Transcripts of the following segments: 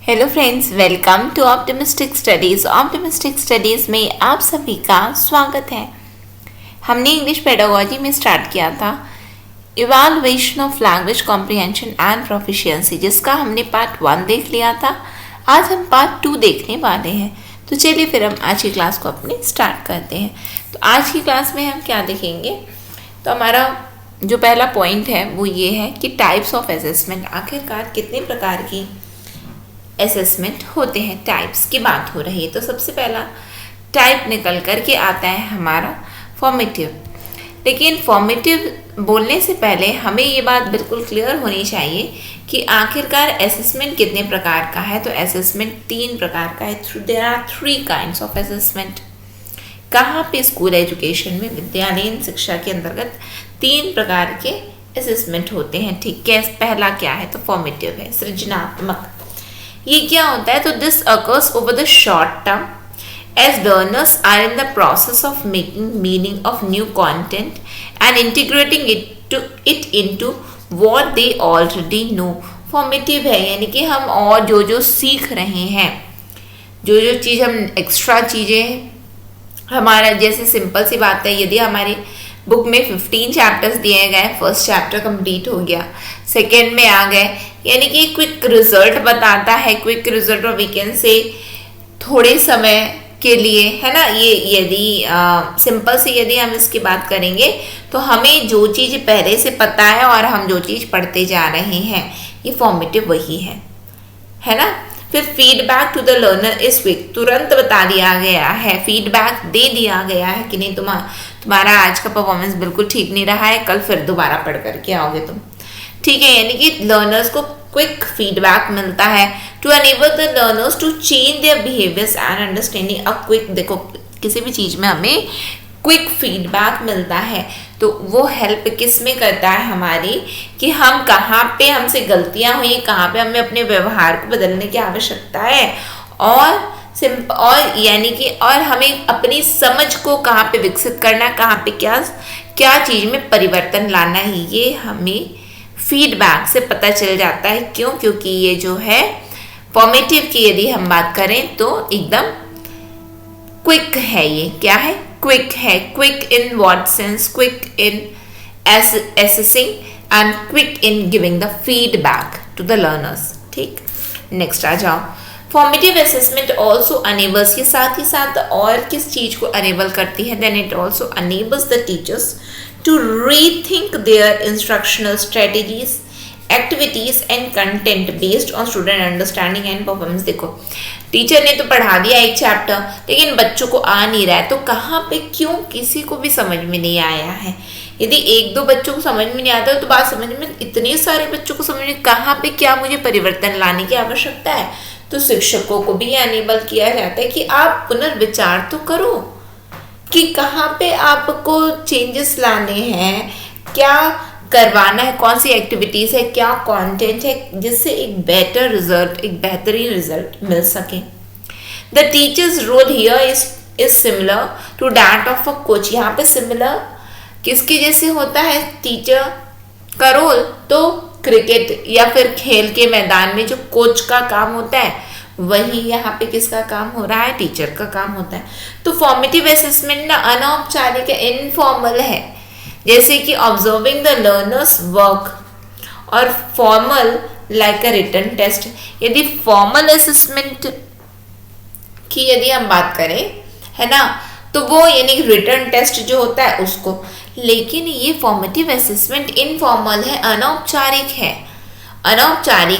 Hello friends, welcome to optimistic studies. Optimistic studies में आप सभी का स्वागत है। हमने इंग्लिश पेडागोजी में स्टार्ट किया था evaluation of language comprehension and proficiency, जिसका हमने पार्ट 1 देख लिया था। आज हम पार्ट 2 देखने वाले हैं। तो चलिए फिर हम आज की क्लास को अपनी स्टार्ट करते हैं। तो आज की क्लास में हम क्या देखेंगे, तो हमारा जो पहला पॉइंट है वो ये है कि टाइप्स ऑफ असेसमेंट, आखिरकार कितने प्रकार की असेसमेंट होते हैं, टाइप्स की बात हो रही है। तो सबसे पहला टाइप निकल कर के आता है हमारा फॉर्मेटिव। लेकिन फॉर्मेटिव बोलने से पहले हमें ये बात बिल्कुल क्लियर होनी चाहिए कि आखिरकार असेसमेंट कितने प्रकार का है। तो असेसमेंट 3 प्रकार का है। There are 3 kinds of assessment. कहाँ पे स्कूल एजुकेशन में, विद्यालयीन शिक्षा के अंतर्गत 3 प्रकार के असेसमेंट होते हैं। ठीक है, पहला क्या है, तो फॉर्मेटिव है, सृजनात्मक। ये क्या होता है, तो this occurs over the short term as learners are in the process of making meaning of new content and integrating it into what they already know. Formative है यानी कि हम और जो सीख रहे हैं, जो चीज़ हम एक्स्ट्रा चीज़ें, हमारा जैसे सिंपल सी बात है, यदि हमारी बुक में 15 चैप्टर्स दिए गए, फर्स्ट चैप्टर कंप्लीट हो गया, सेकेंड में आ गए, यानी कि क्विक रिजल्ट बताता है। क्विक रिजल्ट और वी कैन से थोड़े समय के लिए, है ना। ये यदि सिंपल से यदि हम इसकी बात करेंगे तो हमें जो चीज़ पहले से पता है और हम जो चीज़ पढ़ते जा रहे हैं, ये फॉर्मेटिव वही है ना। फिर feedback to the learner is quick, तुरंत बता दिया गया है, फीडबैक दे दिया गया है कि नहीं तुम्हारा आज का परफॉर्मेंस बिल्कुल ठीक नहीं रहा है, कल फिर दोबारा पढ़ करके आओगे तुम। ठीक है, यानी कि लर्नर्स को क्विक फीडबैक मिलता है to enable the learners to change their behaviours and understanding a quick. देखो, किसी भी चीज़ में हमें क्विक फीडबैक मिलता है, तो वो हेल्प किस में करता है हमारी, कि हम कहाँ पे हमसे गलतियाँ हुई, कहाँ पे हमें अपने व्यवहार को बदलने की आवश्यकता है, और यानी कि और हमें अपनी समझ को कहाँ पे विकसित करना, कहाँ पे क्या चीज़ में परिवर्तन लाना है, ये हमें फीडबैक से पता चल जाता है। क्यों? क्योंकि ये जो है फॉर्मेटिव की यदि हम बात करें तो एकदम क्विक है। ये क्या है? क्विक है। Quick in what sense? Quick in assessing and quick in giving the feedback to the learners. ठीक, नेक्स्ट आ जाओ। फॉर्मेटिव असेसमेंट ऑल्सो अनेबल्स, ये साथ ही साथ और किस चीज को अनेबल करती है, then it also enables the teachers to rethink their instructional strategies, activities and content based on student understanding and performance. देखो, टीचर ने तो पढ़ा दिया एक चैप्टर, लेकिन बच्चों को आ नहीं रहा है, तो कहाँ पे क्यों किसी को भी समझ में नहीं आया है। यदि 1-2 बच्चों को समझ में नहीं आता तो बात समझ में, इतने सारे बच्चों को समझ में कहाँ पे क्या मुझे परिवर्तन लाने की आवश्यकता है, तो शिक्षकों को भी अनेबल किया जाता है कि आप पुनर्विचार तो करो कि कहाँ पे आपको चेंजेस लाने हैं, क्या करवाना है, कौन सी एक्टिविटीज है, क्या कंटेंट है, जिससे एक बेटर रिजल्ट, एक बेहतरीन रिजल्ट मिल सके। The teacher's role here is similar to that of a coach. यहाँ पे सिमिलर किसके जैसे होता है टीचर का रोल, तो क्रिकेट या फिर खेल के मैदान में जो कोच का काम होता है, वही यहाँ पे किसका काम हो रहा है, टीचर का काम होता है। तो फॉर्मेटिव असेसमेंट ना अनौपचारिक, इनफॉर्मल है, जैसे कि ऑब्जर्विंग द लर्नर्स वर्क, और formal like a written test. यदि फॉर्मल असेसमेंट की यदि हम बात करें, है ना, तो वो यानी रिटन टेस्ट जो होता है उसको, लेकिन ये फॉर्मेटिव असेसमेंट इनफॉर्मल है, अनौपचारिक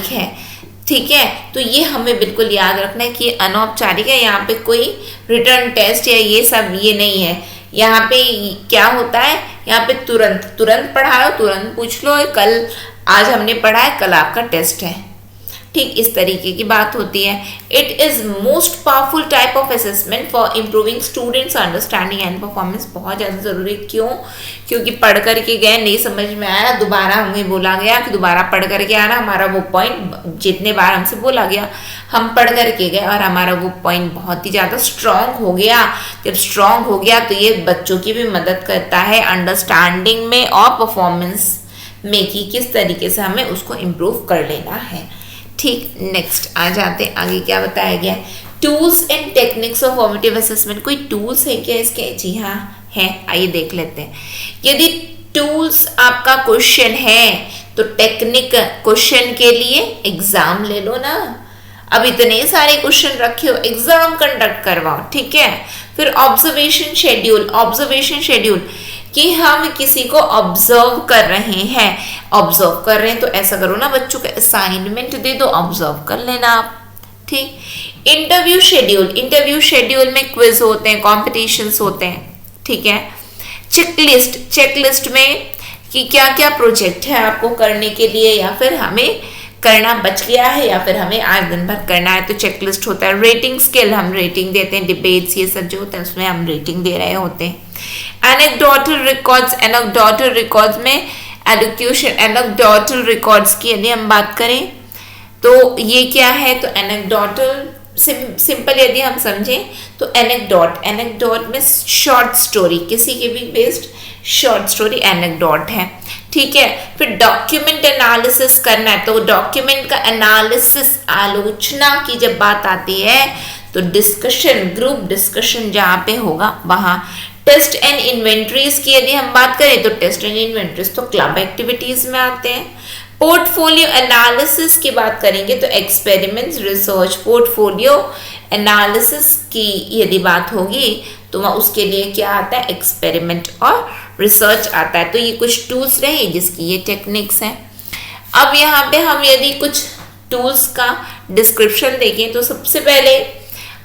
है। ठीक है, तो ये हमें बिल्कुल याद रखना है कि ये अनौपचारिक है, यहाँ पे कोई रिटर्न टेस्ट या ये सब ये नहीं है। यहाँ पे क्या होता है, यहाँ पे तुरंत पढ़ाओ, तुरंत पूछ लो, कल आज हमने पढ़ा है, कल आपका टेस्ट है। ठीक इस तरीके की बात होती है। It is most powerful type of assessment for improving students understanding and performance. बहुत ज़्यादा ज़रूरी। क्यों? क्योंकि पढ़ करके गए, नहीं समझ में आया, दोबारा हमें बोला गया कि दोबारा पढ़ करके आना। हमारा वो पॉइंट जितने बार हमसे बोला गया, हम पढ़ करके गए और हमारा वो पॉइंट बहुत ही ज़्यादा स्ट्रॉन्ग हो गया। जब स्ट्रॉन्ग हो गया तो ये बच्चों की भी मदद करता है अंडरस्टैंडिंग में और परफॉर्मेंस में कि किस तरीके से हमें उसको इम्प्रूव कर लेना है। ठीक, नेक्स्ट आ जाते हैं, आगे क्या बताया गया है, tools and techniques of formative assessment. कोई टूल्स है क्या इसके? जी हाँ है, आइए देख लेते हैं। यदि टूल्स आपका क्वेश्चन है तो टेक्निक क्वेश्चन के लिए एग्जाम ले लो ना। अब इतने सारे क्वेश्चन रखे हो, एग्जाम कंडक्ट करवाओ, ठीक है। फिर ऑब्जर्वेशन शेड्यूल, ऑब्जर्वेशन शेड्यूल कि हम किसी को ऑब्जर्व कर रहे हैं, ऑब्जर्व कर रहे हैं तो ऐसा करो ना, बच्चों को असाइनमेंट दे दो, ऑब्जर्व कर लेना आप, ठीक। इंटरव्यू शेड्यूल, इंटरव्यू शेड्यूल में क्विज होते हैं, कॉम्पिटिशन्स होते हैं, ठीक है। चेकलिस्ट, चेकलिस्ट में कि क्या क्या प्रोजेक्ट है आपको करने के लिए, या फिर हमें करना बच गया है, या फिर हमें आज दिन भर करना है, तो चेकलिस्ट होता है। रेटिंग स्केल, हम रेटिंग देते हैं, डिबेट्स ये सब जो होता है उसमें हम रेटिंग दे रहे होते हैं। एनेक्डोटल रिकॉर्ड्स, एनेक्डोटल रिकॉर्ड्स में एलोक्यूशन, एनेक्डोटल रिकॉर्ड्स की यदि हम बात करें तो ये क्या है, तो एनेक्डोटल सिंपल यदि हम समझें तो एनेक्डोट, एनेक्डोट में शॉर्ट स्टोरी, किसी के भी बेस्ड शॉर्ट स्टोरी एनेक्डोट है, ठीक है। फिर डॉक्यूमेंट एनालिसिस करना है, तो डॉक्यूमेंट का एनालिसिस, आलोचना की जब बात आती है तो डिस्कशन, ग्रुप डिस्कशन जहाँ पे होगा वहाँ। टेस्ट एंड इन्वेंट्रीज की यदि हम बात करें तो टेस्ट एंड इन्वेंट्रीज तो क्लब एक्टिविटीज में आते हैं। पोर्टफोलियो एनालिसिस की बात करेंगे तो एक्सपेरिमेंट्स, रिसर्च, पोर्टफोलियो एनालिसिस की यदि बात होगी तो वह उसके लिए क्या आता है, एक्सपेरिमेंट और रिसर्च आता है। तो ये कुछ टूल्स रहे जिसकी ये टेक्निक्स हैं। अब यहाँ पे हम यदि कुछ टूल्स का डिस्क्रिप्शन देखें तो सबसे पहले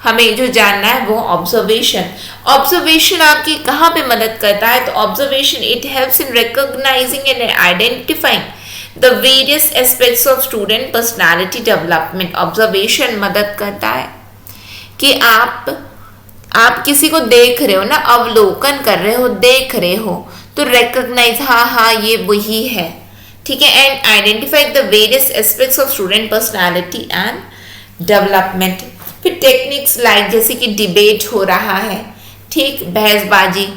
हमें जो जानना है वो ऑब्जर्वेशन। ऑब्जर्वेशन आपकी कहाँ पे मदद करता है, तो observation it helps in recognising and identifying the various aspects of student personality development. Observation मदद करता है कि आप किसी को देख रहे हो ना, अवलोकन कर रहे हो, देख रहे हो तो रिकॉग्नाइज, हाँ ये वही है, ठीक है। And identify the various aspects of student personality and development. फिर टेक्निक्स लाइक जैसे कि डिबेट हो रहा है, ठीक, बहसबाजी,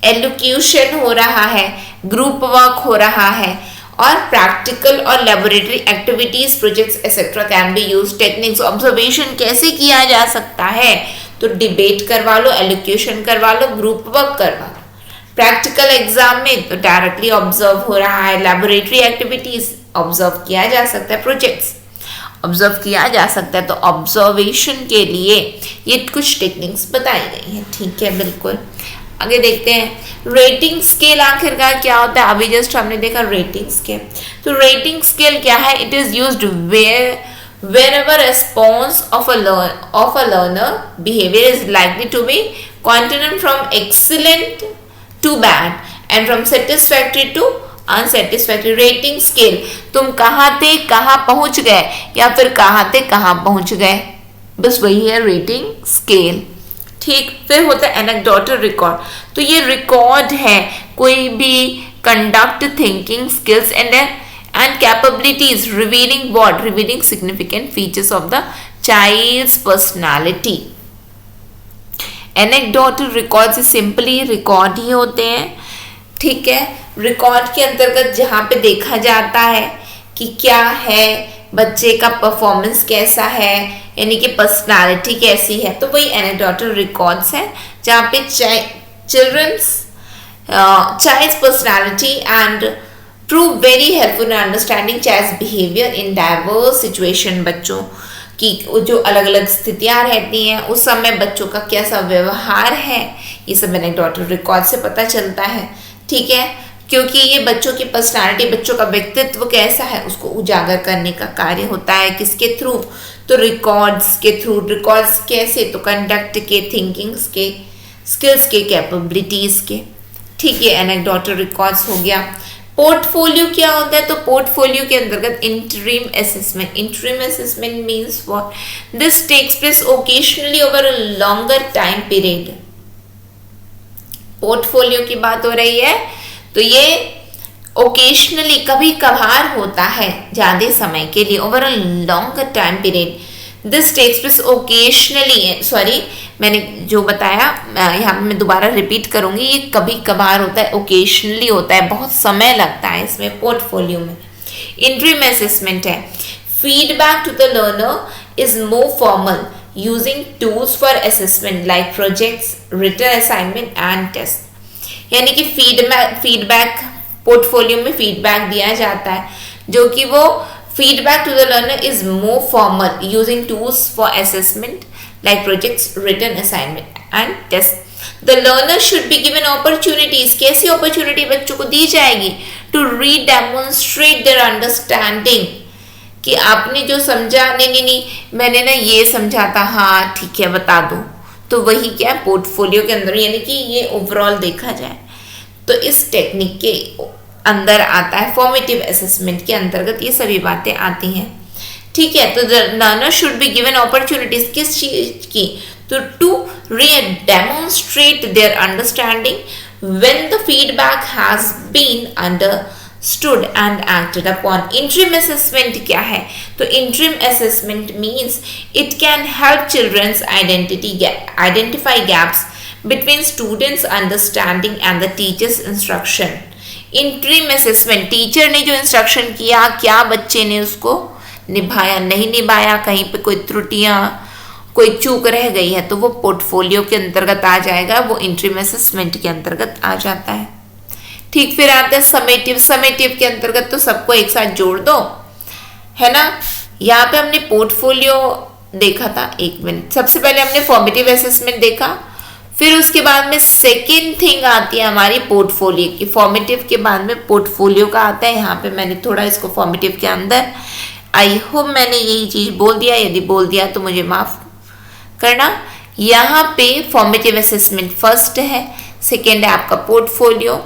एलोक्यूशन हो रहा है, ग्रुप वर्क हो रहा है, और प्रैक्टिकल और laboratory activities, projects etcetera can be use. Techniques observation कैसे किया जा सकता है, तो डिबेट करवा लो, एलोक्यूशन करवा लो, ग्रुप वर्क करवा लो। प्रैक्टिकल एग्जाम में तो डायरेक्टली ऑब्जर्व हो रहा है, लेबोरेटरी एक्टिविटीज ऑब्जर्व किया जा सकता है, प्रोजेक्ट्स ऑब्जर्व किया जा सकता है। तो ऑब्जर्वेशन के लिए ये कुछ टेक्निक्स बताई गई हैं, ठीक है, बिल्कुल। आगे देखते हैं रेटिंग स्केल आखिरकार क्या होता है। अभी जस्ट हमने देखा रेटिंग स्केल। तो रेटिंग स्केल क्या है, it is used wherever response of a learner behavior is likely to be continuum from excellent to bad and from satisfactory to unsatisfactory. Rating scale, तुम कहाँ थे कहाँ पहुंच गए, या फिर कहाँ थे कहाँ पहुंच गए, बस वही है रेटिंग स्केल, ठीक। फिर होता है एनेक्डोटल रिकॉर्ड। तो ये रिकॉर्ड है कोई भी conduct thinking skills and capabilities revealing what, revealing significant features of the child's personality। anecdotal records simply record ही होते हैं, ठीक है। रिकॉर्ड के अंतर्गत जहाँ पे देखा जाता है कि क्या है, बच्चे का परफॉर्मेंस कैसा है, यानी कि पर्सनालिटी कैसी है, तो वही एनेक्डोटल रिकॉर्ड्स है जहाँ पे children's child's personality and prove very helpful in understanding child's behavior in diverse situation। बच्चों की जो अलग अलग स्थितियां रहती हैं उस समय बच्चों का कैसा व्यवहार है, ये सब एनेक्डोटल रिकॉर्ड से पता चलता है, ठीक है। क्योंकि ये बच्चों की पर्सनालिटी, बच्चों का व्यक्तित्व कैसा है उसको उजागर करने का कार्य होता है, किसके थ्रू, तो रिकॉर्ड्स के थ्रू। रिकॉर्ड्स कैसे, तो कंडक्ट के, थिंकिंग्स के, स्किल्स के, कैपेबिलिटीज के, ठीक है। एनेक्डोटल रिकॉर्ड्स हो गया। पोर्टफोलियो क्या होता है, तो पोर्टफोलियो के अंतर्गत interim assessment. Interim assessment means what, this takes place occasionally over a longer time period. Portfolio की बात हो रही है तो ये ओकेशनली, कभी कभार होता है, ज्यादा समय के लिए, over a longer time period. This takes place occasionally, sorry मैंने जो बताया यहाँ पे मैं दोबारा रिपीट करूंगी, ये कभी कभार होता है, ओकेशनली होता है, बहुत समय लगता है इसमें पोर्टफोलियो में। इंटरिम असेसमेंट है Feedback to the learner is more formal, using tools for assessment like projects, written assignment and tests. यानी कि फीडबैक पोर्टफोलियो में फीडबैक दिया जाता है, जो कि वो feedback to the learner is more formal, using tools for assessment like projects, written assignment and test. The learner should be given opportunities. कैसी अपॉर्चुनिटी बच्चों को दी जाएगी? टू री डेमोन्स्ट्रेट देयर अंडरस्टैंडिंग, कि आपने जो समझा, नहीं मैंने ना ये समझा था, हाँ ठीक है बता दो. तो वही क्या है पोर्टफोलियो के अंदर, यानी कि ये ओवरऑल देखा जाए तो इस टेक्निक के अंदर आता है, फॉर्मेटिव असेसमेंट के अंतर्गत ये सभी बातें आती हैं. ठीक है, तो learner should be given opportunities किस चीज की? तो to demonstrate their understanding when the feedback has been understood and acted upon. Interim assessment क्या है? तो interim assessment means it can help children's identify gaps between students' understanding and the teacher's instruction. Interim assessment, teacher ने जो instruction किया, क्या बच्चे ने उसको निभाया, नहीं निभाया, कहीं पे कोई त्रुटियां, कोई चूक रह गई है, तो वो पोर्टफोलियो के अंतर्गत आ जाएगा, वो इंटरिम असेसमेंट के अंतर्गत आ जाता है. ठीक, फिर आता है समेटिव. समेटिव के अंतर्गत तो सबको एक साथ जोड़ दो, है ना. यहाँ पे हमने पोर्टफोलियो देखा था, एक मिनट, सबसे पहले हमने फॉर्मेटिव असेसमेंट देखा, फिर उसके बाद में सेकेंड थिंग आती है हमारी पोर्टफोलियो की. फॉर्मेटिव के बाद में पोर्टफोलियो का आता है. यहाँ पे मैंने थोड़ा इसको फॉर्मेटिव के अंदर, आई होप मैंने यही चीज बोल दिया, यदि बोल दिया तो मुझे माफ करना. यहाँ पे फॉर्मेटिव असेसमेंट फर्स्ट है, सेकेंड है आपका पोर्टफोलियो.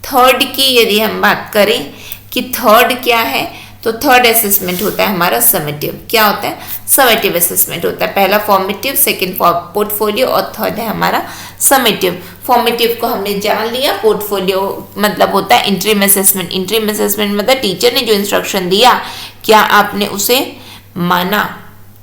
थर्ड की यदि हम बात करें कि थर्ड क्या है, तो थर्ड असेसमेंट होता है हमारा समेटिव. क्या होता है? समेटिव असेसमेंट होता है. पहला फॉर्मेटिव, सेकंड पोर्टफोलियो और थर्ड है हमारा समेटिव. फॉर्मेटिव को हमने जान लिया, पोर्टफोलियो मतलब होता है इंटरिम असेसमेंट. इंटरिम असेसमेंट मतलब टीचर ने जो इंस्ट्रक्शन दिया, क्या आपने उसे माना,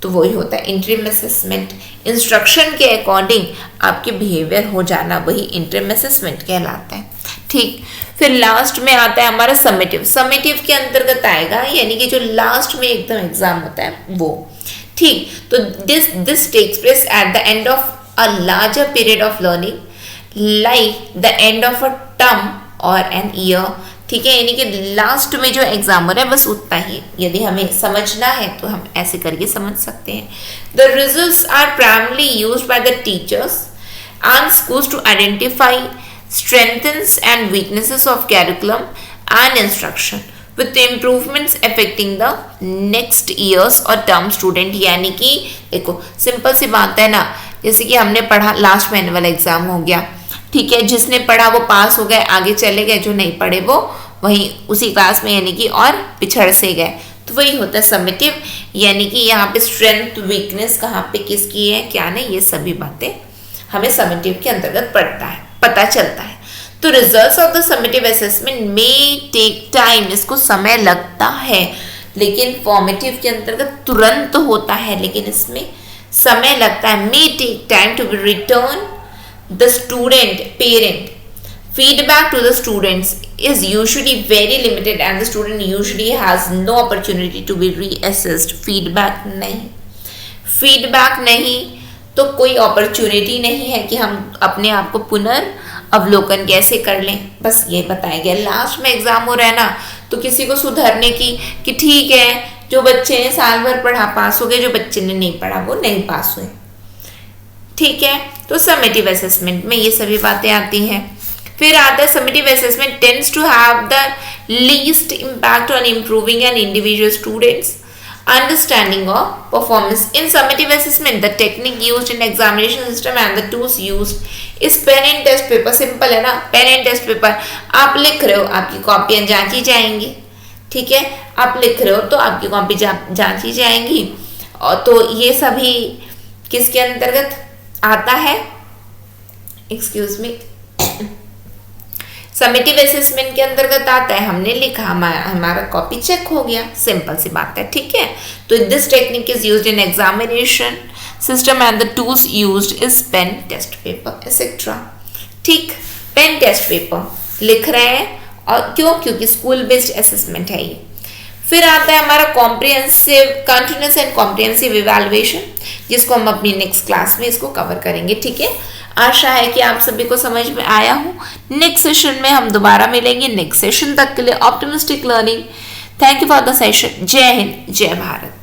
तो वही होता है इंटरिम असेसमेंट. इंस्ट्रक्शन के अकॉर्डिंग आपके बिहेवियर हो जाना, वही इंटरिम असेसमेंट कहलाता है. ठीक, फिर लास्ट में आता है हमारा समेटिव. समेटिव के अंतर्गत आएगा, यानी कि जो लास्ट में एकदम एग्जाम होता है वो. ठीक, तो this takes place at the end of a larger period of learning, like the end of a term और एन ईयर. ठीक है, यानी कि लास्ट में जो एग्जाम हो रहा है बस उतना ही, यदि हमें समझना है तो हम ऐसे करके समझ सकते हैं. The results are primarily used by the teachers and schools to identify strengths and weaknesses of curriculum and instruction with improvements affecting the next years or term student. यानी कि देखो सिंपल सी बात है ना, जैसे कि हमने पढ़ा, लास्ट में एनुअल एग्जाम हो गया, ठीक है, जिसने पढ़ा वो पास हो गए, आगे चले गए, जो नहीं पढ़े वो वहीं उसी क्लास में यानी कि और पिछड़ से गए. तो वही होता है समेटिव, यानी कि यहाँ पे स्ट्रेंथ वीकनेस कहाँ पे किसकी है, क्या नहीं, ये सभी बातें हमें समेटिव के अंतर्गत पता चलता है. तो results of the summative assessment में टेक टाइम, इसको समय लगता है, लेकिन फॉर्मेटिव के अंतर्गत तुरंत होता है, लेकिन इसमें समय लगता है. May take time to be return the student parent. Feedback to the students is usually very limited and the student usually has no opportunity to be reassessed. Feedback नहीं तो कोई अपॉर्चुनिटी नहीं है कि हम अपने आप को पुनर्अवलोकन कैसे कर लें. बस ये बताया गया. लास्ट में एग्जाम हो रहा है ना, तो किसी को सुधरने की कि ठीक है, जो बच्चे ने साल भर पढ़ा पास हो गए, जो बच्चे ने नहीं पढ़ा वो नहीं पास हुए. ठीक है, तो समेटिव असेसमेंट में ये सभी बातें आती हैं. फिर आता है summative assessment tends to have the least impact on improving an individual students understanding of performance. In summative assessment, the technique used in examination system and the tools used is pen and test paper. Simple है ना, pen and test paper. आप लिख रहे हो, आपकी कॉपियाँ जांची जाएंगी. ठीक है, आप लिख रहे हो तो आपकी कॉपी जांची जाएंगी. और तो ये सभी किसके अंतर्गत आता है? एक्सक्यूज मी, समेटिव असेसमेंट के अंतर्गत आता है. हमने लिखा, हमारा कॉपी चेक हो गया, सिंपल सी बात है. ठीक है, तो this technique is used in examination system and the tools used is pen, test paper etcetera. ठीक, पेन टेस्ट पेपर लिख रहे हैं, और क्यों? क्योंकि स्कूल बेस्ड असेसमेंट है ये. फिर आता है हमारा comprehensive continuous and comprehensive evaluation, जिसको हम अपनी नेक्स्ट क्लास में इसको कवर करेंगे। ठीक है, आशा है कि आप सभी को समझ में आया हो। नेक्स्ट सेशन में हम दोबारा मिलेंगे। नेक्स्ट सेशन तक के लिए optimistic learning. Thank you for the session. जय हिंद, जय भारत।